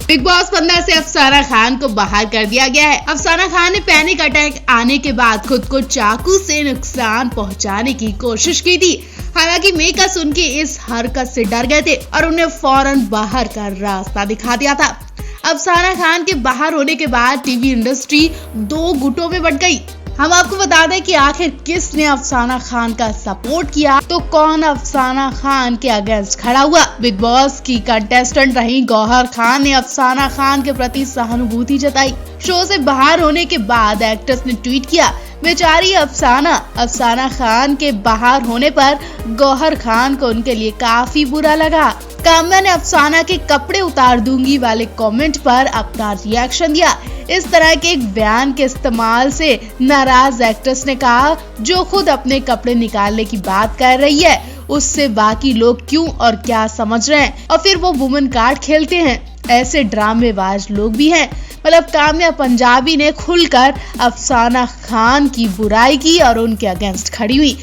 Big boss 15 से अफसाना खान को बाहर कर दिया गया है। अफसाना खान ने पैनिक अटैक आने के बाद खुद को चाकू से नुकसान पहुंचाने की कोशिश की थी। हालांकि मेकर्स उनकी इस हरकत से डर गए थे और उन्हें फौरन बाहर का रास्ता दिखा दिया था। अफसाना खान के बाहर होने के बाद टीवी इंडस्ट्री 2 गुटों में बंट गई। हम आपको बता दें कि आखिर किसने अफसाना खान का सपोर्ट किया, तो कौन अफसाना खान के अगेंस्ट खड़ा हुआ। बिग बॉस की कंटेस्टेंट रही गौहर खान ने अफसाना खान के प्रति सहानुभूति जताई। शो से बाहर होने के बाद एक्ट्रेस ने ट्वीट किया, बेचारी अफसाना खान के बाहर होने पर गौहर खान को उनके लिए काफी बुरा लगा। काम्या ने अफसाना के कपड़े उतार दूंगी वाले कमेंट पर अपना रिएक्शन दिया। इस तरह के एक बयान के इस्तेमाल से नाराज एक्ट्रेस ने कहा, जो खुद अपने कपड़े निकालने की बात कर रही है उससे बाकी लोग क्यों और क्या समझ रहे हैं, और फिर वो वुमन कार्ड खेलते हैं। ऐसे ड्रामेबाज लोग भी हैं। मतलब काम्या पंजाबी ने खुलकर अफसाना खान की बुराई की और उनके अगेंस्ट खड़ी हुई।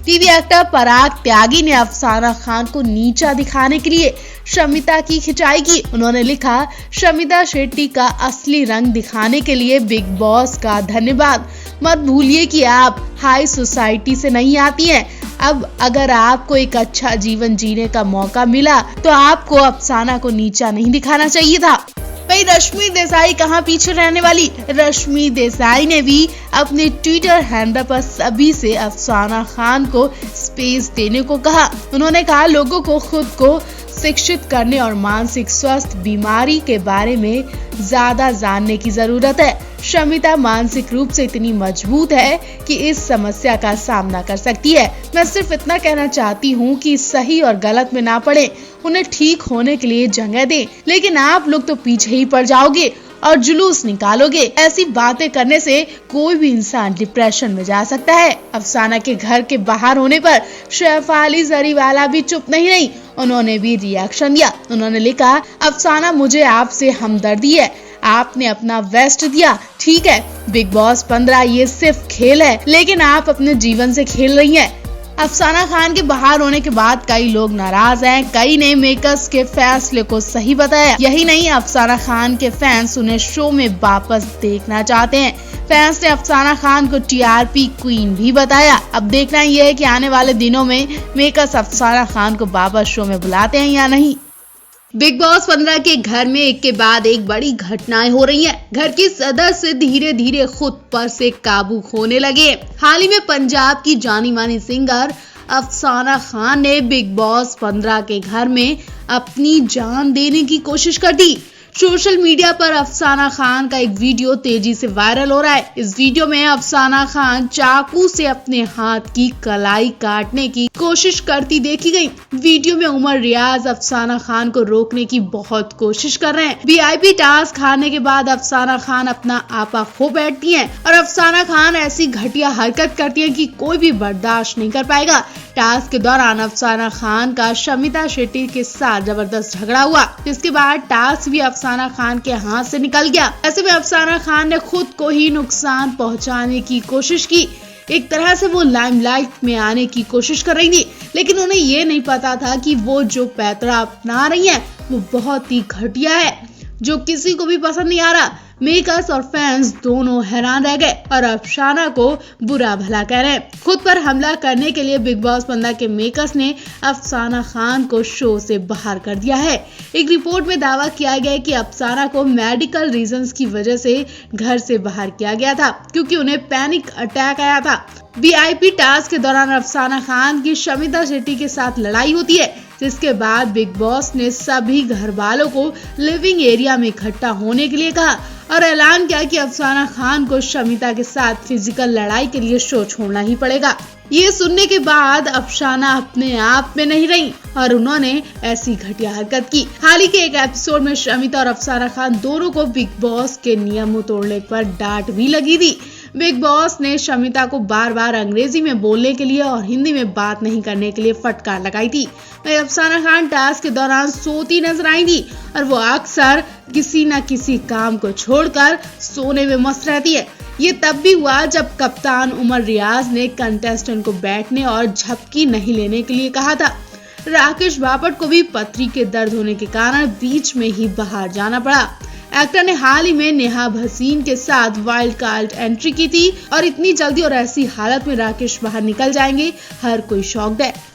टीवी एक्टर पराग त्यागी ने अफसाना खान को नीचा दिखाने के लिए शमिता की खिंचाई की। उन्होंने लिखा, शमिता शेट्टी का असली रंग दिखाने के लिए बिग बॉस का धन्यवाद। मत भूलिए कि आप हाई सोसाइटी से नहीं आती हैं। अब अगर आपको एक अच्छा जीवन जीने का मौका मिला तो आपको अफसाना को नीचा नहीं दिखाना चाहिए था। वहीं रश्मि देसाई कहाँ पीछे रहने वाली। रश्मि देसाई ने भी अपने ट्विटर हैंडल पर सभी से अफसाना खान को स्पेस देने को कहा। उन्होंने कहा, लोगों को खुद को शिक्षित करने और मानसिक स्वास्थ्य बीमारी के बारे में ज्यादा जानने की जरूरत है। शमिता मानसिक रूप से इतनी मजबूत है कि इस समस्या का सामना कर सकती है। मैं सिर्फ इतना कहना चाहती हूँ कि सही और गलत में ना पड़े, उन्हें ठीक होने के लिए जगह दें। लेकिन आप लोग तो पीछे ही पड़ जाओगे और जुलूस निकालोगे। ऐसी बातें करने से कोई भी इंसान डिप्रेशन में जा सकता है। अफसाना के घर के बाहर होने पर शेफाली जरीवाला भी चुप नहीं रही। उन्होंने भी रिएक्शन दिया। उन्होंने लिखा, अफसाना मुझे आपसे हमदर्दी है, आपने अपना बेस्ट दिया। ठीक है, बिग बॉस 15 ये सिर्फ खेल है, लेकिन आप अपने जीवन से खेल रही हैं। अफसाना खान के बाहर होने के बाद कई लोग नाराज हैं। कई ने मेकर्स के फैसले को सही बताया। यही नहीं, अफसाना खान के फैंस उन्हें शो में वापस देखना चाहते हैं। फैंस ने अफसाना खान को टीआरपी क्वीन भी बताया। अब देखना यह है कि आने वाले दिनों में मेकर्स अफसाना खान को वापस शो में बुलाते हैं या नहीं। बिग बॉस 15 के घर में एक के बाद एक बड़ी घटनाएं हो रही हैं। घर के सदस्य धीरे धीरे खुद पर से काबू खोने लगे। हाल ही में पंजाब की जानी मानी सिंगर अफसाना खान ने बिग बॉस 15 के घर में अपनी जान देने की कोशिश कर दी। सोशल मीडिया पर अफसाना खान का एक वीडियो तेजी से वायरल हो रहा है। इस वीडियो में अफसाना खान चाकू से अपने हाथ की कलाई काटने की कोशिश करती देखी गई। वीडियो में उमर रियाज अफसाना खान को रोकने की बहुत कोशिश कर रहे हैं। वीआईपी टास्क हारने के बाद अफसाना खान अपना आपा खो बैठती हैं और अफसाना खान ऐसी घटिया हरकत करती हैं कि कोई भी बर्दाश्त नहीं कर पाएगा। टास्क के दौरान अफसाना खान का शमिता शेट्टी के साथ जबरदस्त झगड़ा हुआ, जिसके बाद टास्क भी अफसाना खान के हाथ से निकल गया। ऐसे में अफसाना खान ने खुद को ही नुकसान पहुंचाने की कोशिश की। एक तरह से वो लाइमलाइट में आने की कोशिश कर रही थी, लेकिन उन्हें ये नहीं पता था कि वो जो पैतरा अपना रही है वो बहुत ही घटिया है, जो किसी को भी पसंद नहीं आ रहा। मेकर्स और फैंस दोनों हैरान रह गए और अफसाना को बुरा भला कह रहे हैं। खुद पर हमला करने के लिए बिग बॉस 15 के मेकर्स ने अफसाना खान को शो से बाहर कर दिया है। एक रिपोर्ट में दावा किया गया है कि अफसाना को मेडिकल रीजंस की वजह से घर से बाहर किया गया था, क्योंकि उन्हें पैनिक अटैक आया था। वीआईपी टास्क के दौरान अफसाना खान की शमिता शेट्टी के साथ लड़ाई होती है, जिसके बाद बिग बॉस ने सभी घर वालों को लिविंग एरिया में इकट्ठा होने के लिए कहा और ऐलान किया कि अफसाना खान को शमिता के साथ फिजिकल लड़ाई के लिए शो छोड़ना ही पड़ेगा। ये सुनने के बाद अफसाना अपने आप में नहीं रही और उन्होंने ऐसी घटिया हरकत की। हाल ही के एक एपिसोड में शमिता और अफसाना खान दोनों को बिग बॉस के नियमों तोड़ने पर डांट भी लगी थी। बिग बॉस ने शमिता को बार बार अंग्रेजी में बोलने के लिए और हिंदी में बात नहीं करने के लिए फटकार लगाई थी। वहीं अफसाना खान टास्क के दौरान सोती नजर आई थी और वो अक्सर किसी न किसी काम को छोड़कर सोने में मस्त रहती है। ये तब भी हुआ जब कप्तान उमर रियाज ने कंटेस्टेंट को बैठने और झपकी नहीं लेने के लिए कहा था। राकेश बापट को भी पथरी के दर्द होने के कारण बीच में ही बाहर जाना पड़ा। एक्टर ने हाल ही में नेहा भसीन के साथ वाइल्ड कार्ड एंट्री की थी और इतनी जल्दी और ऐसी हालत में राकेश बाहर निकल जाएंगे, हर कोई शॉक्ड है।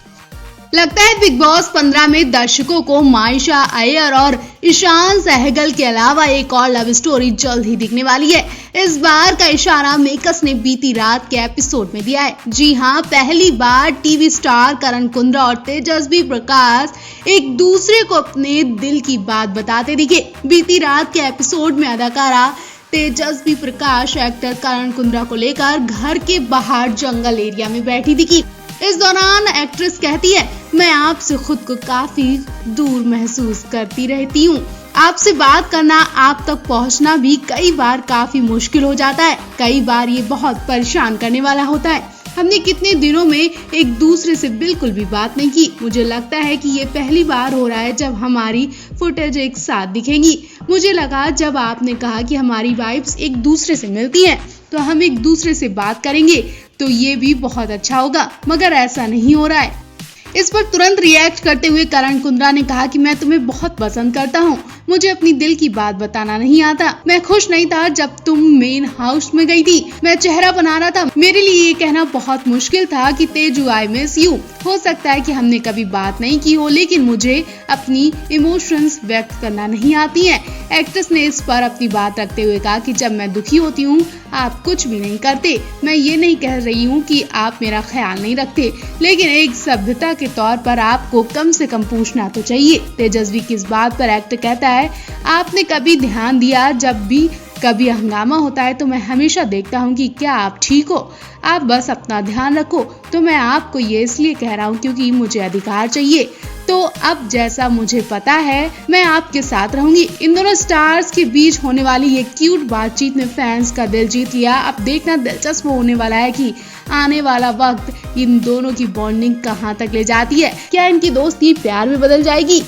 लगता है बिग बॉस 15 में दर्शकों को मायशा अय्यर और ईशान सहगल के अलावा एक और लव स्टोरी जल्द ही दिखने वाली है। इस बार का इशारा मेकर्स ने बीती रात के एपिसोड में दिया है। जी हां, पहली बार टीवी स्टार करण कुंद्रा और तेजस्वी प्रकाश एक दूसरे को अपने दिल की बात बताते दिखे। बीती रात के एपिसोड में अदाकारा तेजस्वी प्रकाश एक्टर करण कुंद्रा को लेकर घर के बाहर जंगल एरिया में बैठी दिखी। इस दौरान एक्ट्रेस कहती है, मैं आपसे खुद को काफी दूर महसूस करती रहती हूँ। आपसे बात करना, आप तक पहुँचना भी कई बार काफी मुश्किल हो जाता है। कई बार ये बहुत परेशान करने वाला होता है। हमने कितने दिनों में एक दूसरे से बिल्कुल भी बात नहीं की। मुझे लगता है कि ये पहली बार हो रहा है जब हमारी फुटेज एक साथ दिखेंगी। मुझे लगा जब आपने कहा कि हमारी वाइब्स एक दूसरे से मिलती हैं, तो हम एक दूसरे से बात करेंगे तो ये भी बहुत अच्छा होगा, मगर ऐसा नहीं हो रहा है। इस पर तुरंत रिएक्ट करते हुए करण कुंद्रा ने कहा कि मैं तुम्हें बहुत पसंद करता हूँ, मुझे अपनी दिल की बात बताना नहीं आता। मैं खुश नहीं था जब तुम मेन हाउस में गई थी। मैं चेहरा बना रहा था। मेरे लिए ये कहना बहुत मुश्किल था कि तेजू आई मिस यू। हो सकता है कि हमने कभी बात नहीं की हो, लेकिन मुझे अपनी इमोशंस व्यक्त करना नहीं आती हैं। एक्ट्रेस ने इस पर अपनी बात रखते हुए कहा कि जब मैं दुखी होती हूँ आप कुछ भी नहीं करते। मैं ये नहीं कह रही हूँ कि आप मेरा ख्याल नहीं रखते, लेकिन एक सभ्यता के तौर पर आपको कम से कम पूछना तो चाहिए। तेजस्वी की इस बात पर एक्टर कहता है, आपने कभी ध्यान दिया जब भी कभी हंगामा होता है तो मैं हमेशा देखता हूँ कि क्या आप ठीक हो। आप बस अपना ध्यान रखो। तो मैं आपको ये इसलिए कह रहा हूँ क्योंकि मुझे अधिकार चाहिए। तो अब जैसा मुझे पता है मैं आपके साथ रहूंगी। इन दोनों स्टार्स के बीच होने वाली ये क्यूट बातचीत ने फैंस का दिल जीत लिया। अब देखना दिलचस्प होने वाला है कि आने वाला वक्त इन दोनों की बॉन्डिंग कहां तक ले जाती है। क्या इनकी दोस्ती प्यार में बदल जाएगी?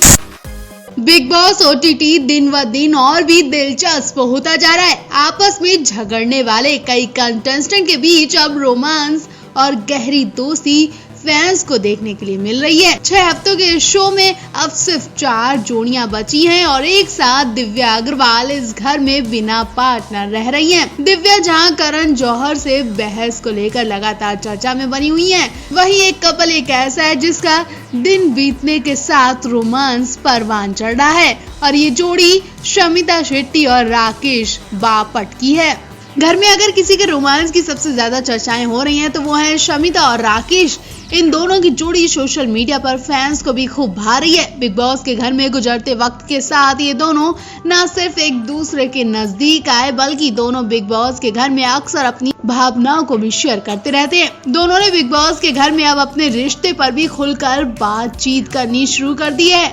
बिग बॉस ओटीटी दिन व दिन और भी दिलचस्प होता जा रहा है। आपस में झगड़ने वाले कई कंटेस्टेंट के बीच अब रोमांस और गहरी दोस्ती फैंस को देखने के लिए मिल रही है। 6 हफ्तों के इस शो में अब सिर्फ 4 जोड़ियां बची हैं और एक साथ दिव्या अग्रवाल इस घर में बिना पार्टनर रह रही हैं। दिव्या जहां करण जौहर से बहस को लेकर लगातार चर्चा में बनी हुई हैं, वहीं एक कपल एक ऐसा है जिसका दिन बीतने के साथ रोमांस परवान चढ़ रहा है और ये जोड़ी शमिता शेट्टी और राकेश बापट की है। घर में अगर किसी के रोमांस की सबसे ज्यादा चर्चाएं हो रही हैं तो वो है शमिता और राकेश। इन दोनों की जोड़ी सोशल मीडिया पर फैंस को भी खूब भा रही है। बिग बॉस के घर में गुजरते वक्त के साथ ये दोनों न सिर्फ एक दूसरे के नजदीक आए बल्कि दोनों बिग बॉस के घर में अक्सर अपनी भावनाओं को भी शेयर करते रहते हैं। दोनों ने बिग बॉस के घर में अब अपने रिश्ते पर भी खुलकर बातचीत करनी शुरू कर दी है।